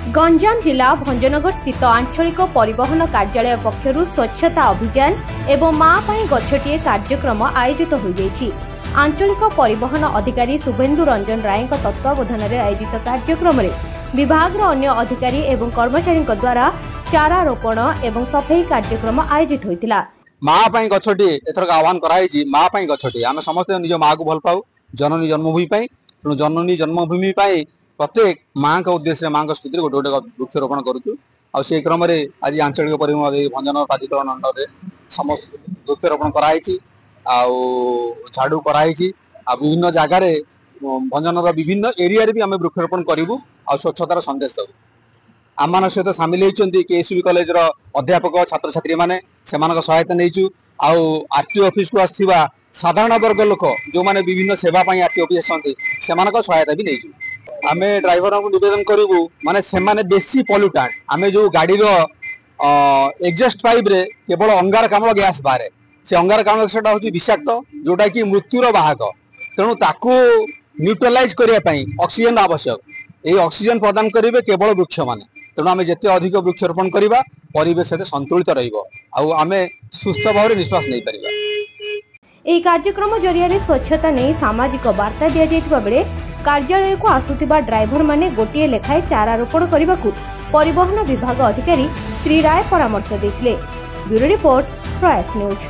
गंजाम जिला भंजनगर स्थित आंचलिक परिवहन कार्यालय पक्षरु स्वच्छता अभियान एवं माँ पाई गछटिए कार्यक्रम आयोजित हो जाइछि। आंचलिक परिवहन अधिकारी शुभेन्दु रंजन राय तत्वावधान में आयोजित कार्यक्रम विभाग अन्य अधिकारी एवं कर्मचारी द्वारा चारा रोपण एवं सफाई कार्यक्रम आयोजित होइतिला। माँ पाई गछटिए एथरक आह्वान कराई माँ पाई गछटिए आम समस्त निज माँ को भल पाऊ जननी जन्मभूमि तेणु जननी जन्मभूमि प्रत्येक माँ का उद्देश्य माँ स्थिति गोटे गोटे वृक्षरोपण करुचु आ से क्रम आज आंचलिक परिवहन भंजनगर प्राधिकरण अंडर समस्त वृक्षरोपण कराई झाड़ू कराई विभिन्न जगार भंजनगर विभिन्न एरिया भी आम वृक्षरोपण करूँ आ स्वच्छतार संदेश दू। आम मान सहित सामिल होती केएसयूबी कॉलेज अध्यापक छात्र छात्री मैंने सहायता नहीं आरटीओ ऑफिस को आसवा साधारण वर्ग लोक जो मैंने विभिन्न सेवा आरटीओ ऑफिस आसती से सहायता भी नहीं। आम ड्राइवर को निवेदन करूँ माने से बेसी पल्यूटाट आम जो गाड़ी एग्जस्ट पाइप रे केवल अंगारकाम्ल गैस बाहर से अंगारकाम्ल गैसटा हूँ विषाक्त जोटा कि मृत्युर बाहक तेणु ताकू न्यूट्रालाइज करने ऑक्सीजन आवश्यक ये ऑक्सीजन प्रदान करेंगे केवल वृक्ष मान तेणु आम जिते अधिक वृक्षरोपण करवा परिवेश संतुलित रमें सुस्थ भाव निश्वास नहीं पार। यह कार्यक्रम जरिया स्वच्छता नहीं सामाजिक वार्ता दि जाइथिबा बेले कार्यालय को आसुथिबा ड्राइवर माने गोटिए लेखाए चारा रोपण करने को परिवहन विभाग अधिकारी श्री राय परामर्श देथिले। ब्यूरो रिपोर्ट प्रयास न्यूज।